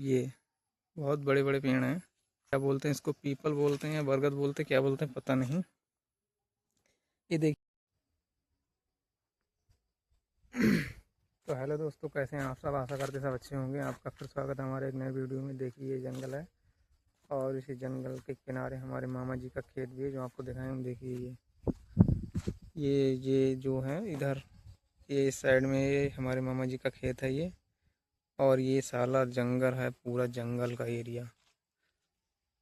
ये बहुत बड़े बड़े पेड़ हैं। क्या बोलते हैं इसको, पीपल बोलते हैं या बरगद बोलते हैं, क्या बोलते हैं पता नहीं। ये देखिए। तो हेलो दोस्तों, कैसे हैं आप सब? आशा करते सब अच्छे होंगे। आपका फिर स्वागत है हमारे एक नए वीडियो में। देखिए ये जंगल है और इसी जंगल के किनारे हमारे मामा जी का खेत भी है जो आपको दिखाएंगे। देखिए ये जो है इधर, ये इस साइड में ये हमारे मामा जी का खेत है ये। और ये साला जंगल है, पूरा जंगल का एरिया।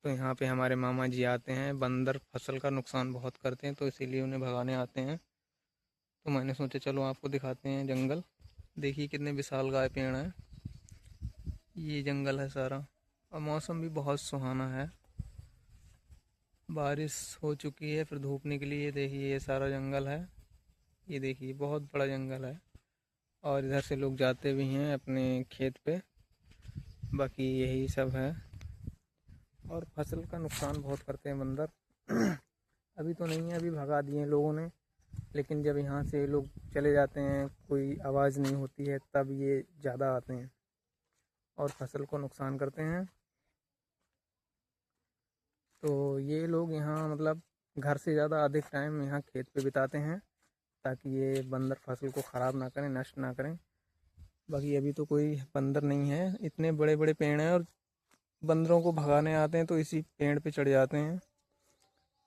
तो यहाँ पे हमारे मामा जी आते हैं। बंदर फसल का नुकसान बहुत करते हैं तो इसीलिए उन्हें भगाने आते हैं। तो मैंने सोचा चलो आपको दिखाते हैं जंगल। देखिए कितने विशालकाय पेड़ हैं। ये जंगल है सारा। और मौसम भी बहुत सुहाना है। बारिश हो चुकी है, फिर धूप निकली है। देखिए ये सारा जंगल है। ये देखिए बहुत बड़ा जंगल है। और इधर से लोग जाते भी हैं अपने खेत पे। बाकी यही सब है। और फसल का नुकसान बहुत करते हैं बंदर। अभी तो नहीं है, अभी भगा दिए हैं लोगों ने। लेकिन जब यहाँ से लोग चले जाते हैं, कोई आवाज़ नहीं होती है, तब ये ज़्यादा आते हैं और फसल को नुकसान करते हैं। तो ये लोग यहाँ मतलब घर से ज़्यादा अधिक टाइम यहाँ खेत पे बिताते हैं ताकि ये बंदर फसल को ख़राब ना करें, नष्ट ना करें। बाकी अभी तो कोई बंदर नहीं है। इतने बड़े बड़े पेड़ हैं और बंदरों को भगाने आते हैं तो इसी पेड़ पे चढ़ जाते हैं।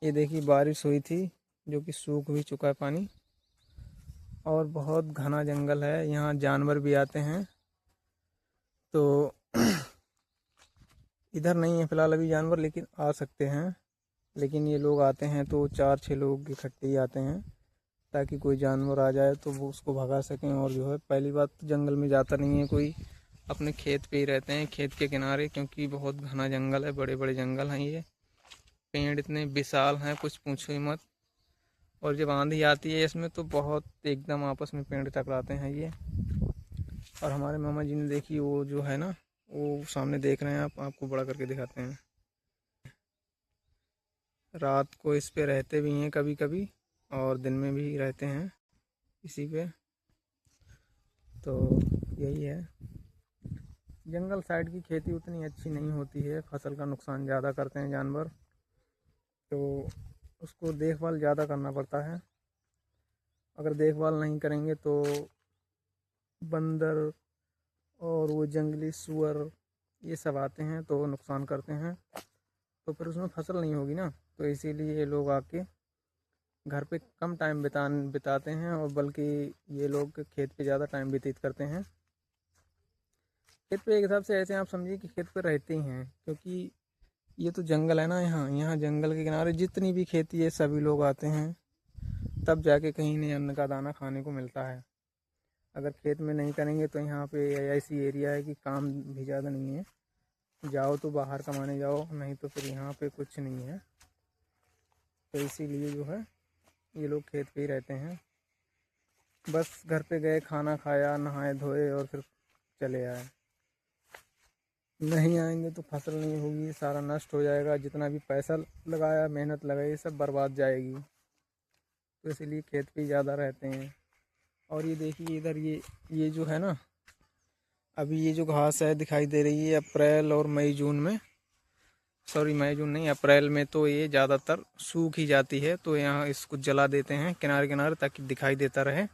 ये देखिए बारिश हुई थी जो कि सूख भी चुका है पानी। और बहुत घना जंगल है, यहाँ जानवर भी आते हैं। तो इधर नहीं है फ़िलहाल अभी जानवर, लेकिन आ सकते हैं। लेकिन ये लोग आते हैं तो 4-6 लोग इकट्ठे ही आते हैं ताकि कोई जानवर आ जाए तो वो उसको भगा सकें। और जो है पहली बात तो जंगल में जाता नहीं है कोई, अपने खेत पे ही रहते हैं, खेत के किनारे। क्योंकि बहुत घना जंगल है, बड़े बड़े जंगल हैं ये। पेड़ इतने विशाल हैं कुछ पूछो ही मत। और जब आंधी आती है इसमें तो बहुत एकदम आपस में पेड़ टकराते हैं ये। और हमारे मामा जी ने देखी वो जो है ना, वो सामने देख रहे हैं आप, आपको बड़ा करके दिखाते हैं। रात को इस पे रहते भी हैं कभी कभी और दिन में भी रहते हैं इसी पे। तो यही है। जंगल साइड की खेती उतनी अच्छी नहीं होती है, फसल का नुकसान ज़्यादा करते हैं जानवर। तो उसको देखभाल ज़्यादा करना पड़ता है। अगर देखभाल नहीं करेंगे तो बंदर और वो जंगली सुअर ये सब आते हैं तो नुकसान करते हैं। तो फिर उसमें फसल नहीं होगी ना। तो इसीलिए ये लोग आके घर पे कम टाइम बिताते हैं और बल्कि ये लोग खेत पे ज़्यादा टाइम व्यतीत करते हैं। खेत पे एक हिसाब से ऐसे आप समझिए कि खेत पे रहते ही हैं, क्योंकि ये तो जंगल है ना। यहाँ यहाँ जंगल के किनारे जितनी भी खेती है सभी लोग आते हैं, तब जाके कहीं नहीं अन्न का दाना खाने को मिलता है। अगर खेत में नहीं करेंगे तो यहाँ पे ऐसी एरिया है कि काम भी ज़्यादा नहीं है। जाओ तो बाहर कमाने जाओ, नहीं तो फिर यहाँ पे कुछ नहीं है। तो इसीलिए जो है ये लोग खेत पे ही रहते हैं। बस घर पे गए, खाना खाया, नहाए धोए और फिर चले आए। नहीं आएंगे तो फसल नहीं होगी, सारा नष्ट हो जाएगा। जितना भी पैसा लगाया, मेहनत लगाई, सब बर्बाद जाएगी। तो इसलिए खेत पे ही ज़्यादा रहते हैं। और ये देखिए इधर ये जो है ना, अभी ये जो घास है दिखाई दे रही है अप्रैल और मई जून में, सॉरी मई जून नहीं, अप्रैल में तो ये ज़्यादातर सूख ही जाती है। तो यहाँ इसको जला देते हैं किनारे किनारे ताकि दिखाई देता रहे।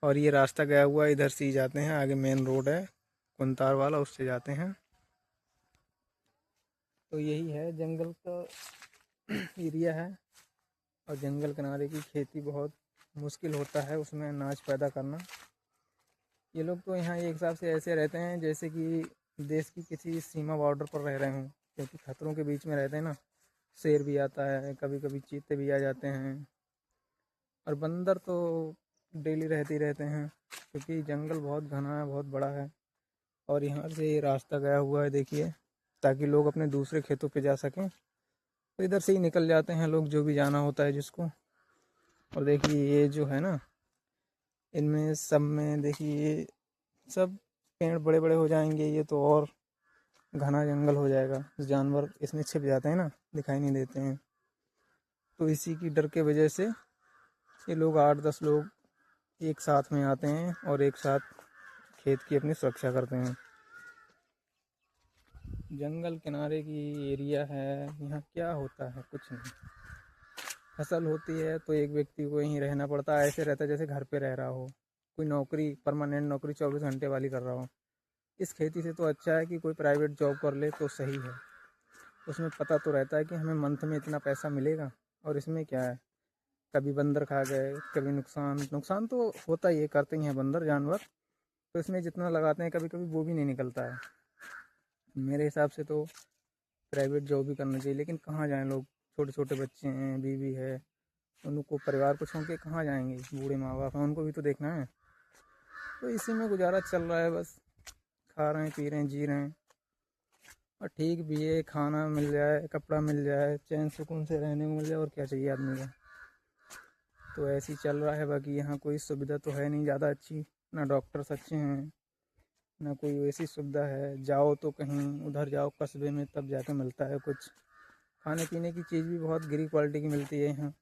और ये रास्ता गया हुआ इधर से ही जाते हैं, आगे मेन रोड है कुंतार वाला, उससे जाते हैं। तो यही है जंगल का एरिया है। और जंगल किनारे की खेती बहुत मुश्किल होता है उसमें अनाज पैदा करना। ये लोग तो यहाँ एक हिसाब से ऐसे रहते हैं जैसे कि देश की किसी सीमा बॉर्डर पर रह रहे हों, क्योंकि खतरों के बीच में रहते हैं ना। शेर भी आता है, कभी कभी चीते भी आ जाते हैं। और बंदर तो डेली रहते ही रहते हैं, क्योंकि जंगल बहुत घना है, बहुत बड़ा है। और यहाँ से रास्ता गया हुआ है देखिए, ताकि लोग अपने दूसरे खेतों पे जा सकें। तो इधर से ही निकल जाते हैं लोग, जो भी जाना होता है जिसको। और देखिए ये जो है ना, इनमें सब में देखिए ये सब पेड़ बड़े बड़े हो जाएंगे, ये तो और घना जंगल हो जाएगा। जानवर इसमें छिप जाते हैं ना, दिखाई नहीं देते हैं। तो इसी की डर के वजह से ये लोग 8-10 लोग एक साथ में आते हैं और एक साथ खेत की अपनी सुरक्षा करते हैं। जंगल किनारे की एरिया है। यहाँ क्या होता है, कुछ नहीं। फसल होती है तो एक व्यक्ति को यहीं रहना पड़ता है, ऐसे रहता है जैसे घर पे रह रहा हो, कोई नौकरी, परमानेंट नौकरी 24 घंटे वाली कर रहा हो। इस खेती से तो अच्छा है कि कोई प्राइवेट जॉब कर ले तो सही है। उसमें पता तो रहता है कि हमें मंथ में इतना पैसा मिलेगा। और इसमें क्या है, कभी बंदर खा गए, कभी नुकसान तो होता ही है, करते ही हैं बंदर जानवर। तो इसमें जितना लगाते हैं कभी कभी वो भी नहीं निकलता है। मेरे हिसाब से तो प्राइवेट जॉब भी करना चाहिए, लेकिन कहाँ जाएं लोग, छोटे छोटे बच्चे हैं, बीवी है, उनको परिवार को छोड़ के कहाँ जाएंगे, बूढ़े माँ बाप हैं, उनको भी तो देखना है। तो इसी में गुजारा चल रहा है, बस खा रहे हैं, पी रहे हैं, जी रहे हैं। और ठीक भी है, खाना मिल जाए, कपड़ा मिल जाए, चैन सुकून से रहने को मिल जाए, और क्या चाहिए आदमी को। तो ऐसे ही चल रहा है। बाकी यहाँ कोई सुविधा तो है नहीं ज़्यादा अच्छी, ना डॉक्टर्स अच्छे हैं, ना कोई वैसी सुविधा है। जाओ तो कहीं उधर जाओ कस्बे में, तब जाके मिलता है कुछ। खाने पीने की चीज़ भी बहुत गिरी क्वालिटी की मिलती है यहाँ।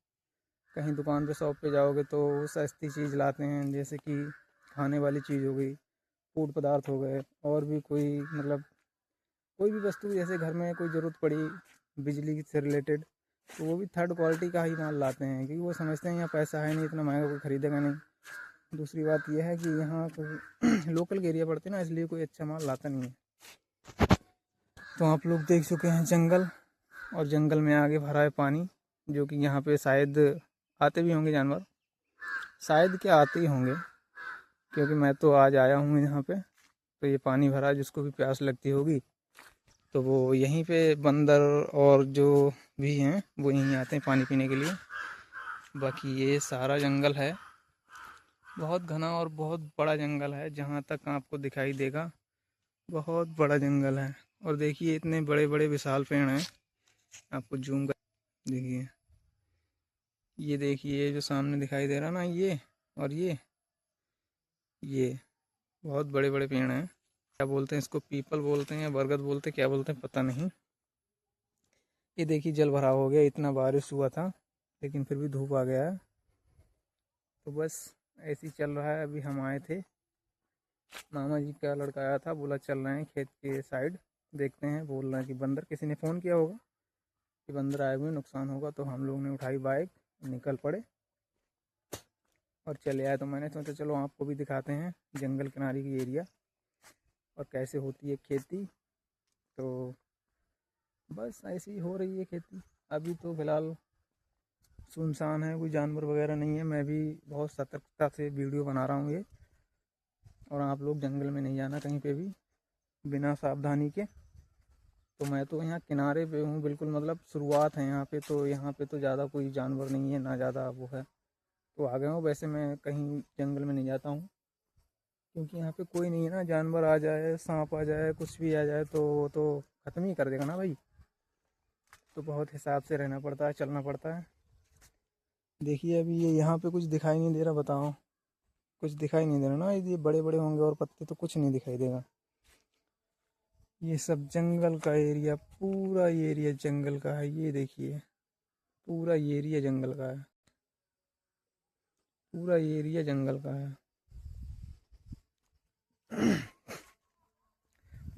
कहीं दुकान पे, शॉप पे जाओगे तो सस्ती चीज़ लाते हैं, जैसे कि खाने वाली चीज़ हो गई, फूड पदार्थ हो गए, और भी कोई मतलब कोई भी वस्तु, जैसे घर में कोई ज़रूरत पड़ी बिजली से रिलेटेड, तो वो भी थर्ड क्वालिटी का ही माल लाते हैं, क्योंकि वो समझते हैं यहाँ पैसा है नहीं, इतना महंगा कोई ख़रीदेगा नहीं। दूसरी बात यह है कि यहाँ कोई लोकल एरिया पड़ते हैं ना, इसलिए कोई अच्छा माल लाता नहीं है। तो आप लोग देख चुके हैं जंगल, और जंगल में आगे भरा है पानी, जो कि यहाँ पे शायद आते भी होंगे जानवर, शायद क्या आते ही होंगे, क्योंकि मैं तो आज आया हूँ यहाँ पे। तो ये पानी भरा है, जिसको भी प्यास लगती होगी तो वो यहीं पे, बंदर और जो भी हैं वो यहीं आते हैं पानी पीने के लिए। बाकी ये सारा जंगल है, बहुत घना और बहुत बड़ा जंगल है, जहाँ तक आपको दिखाई देगा बहुत बड़ा जंगल है। और देखिए इतने बड़े बड़े विशाल पेड़ हैं, आपको जूम कर देखिए, ये देखिए जो सामने दिखाई दे रहा ना, ये और ये बहुत बड़े बड़े पेड़ हैं। क्या बोलते हैं इसको, पीपल बोलते हैं या बरगद बोलते हैं, क्या बोलते हैं पता नहीं। ये देखिए जल भराव हो गया, इतना बारिश हुआ था लेकिन फिर भी धूप आ गया है। तो बस ऐसे ही चल रहा है। अभी हम आए थे, मामा जी का लड़का आया था, बोला चल रहे हैं खेत के साइड, देखते हैं। बोल रहा है कि बंदर, किसी ने फ़ोन किया होगा कि बंदर आए हुए, नुकसान होगा। तो हम लोग ने उठाई बाइक, निकल पड़े और चले आए। तो मैंने सोचा चलो आपको भी दिखाते हैं जंगल किनारे की एरिया और कैसे होती है खेती। तो बस ऐसी ही हो रही है खेती। अभी तो फ़िलहाल सुनसान है, कोई जानवर वगैरह नहीं है। मैं भी बहुत सतर्कता से वीडियो बना रहा हूँ ये। और आप लोग जंगल में नहीं जाना कहीं पे भी बिना सावधानी के। तो मैं तो यहाँ किनारे पे हूँ बिल्कुल, मतलब शुरुआत है यहाँ पे। तो यहाँ पे तो ज़्यादा कोई जानवर नहीं है, ना ज़्यादा वो है, तो आ गया हूँ। वैसे मैं कहीं जंगल में नहीं जाता हूँ, क्योंकि यहाँ पे कोई नहीं है ना। जानवर आ जाए, सांप आ जाए, कुछ भी आ जाए तो वो तो ख़त्म ही कर देगा ना भाई। तो बहुत हिसाब से रहना पड़ता है, चलना पड़ता है। देखिए अभी ये यहाँ पे कुछ दिखाई नहीं दे रहा, बताओ, कुछ दिखाई नहीं दे रहा ना। ये बड़े बड़े होंगे और पत्ते, तो कुछ नहीं दिखाई देगा। ये सब जंगल का एरिया, पूरा ये एरिया जंगल का है। ये देखिए पूरा ये एरिया जंगल का है, पूरा ये एरिया जंगल का है।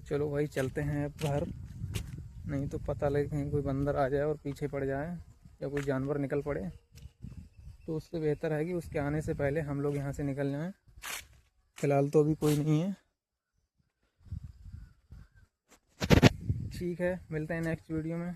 चलो भाई चलते हैं अब घर, नहीं तो पता लगे कहीं कोई बंदर आ जाए और पीछे पड़ जाए, या कोई जानवर निकल पड़े। तो उससे बेहतर है कि उसके आने से पहले हम लोग यहाँ से निकल जाएं। फ़िलहाल तो अभी कोई नहीं है। ठीक है, मिलते हैं नेक्स्ट वीडियो में।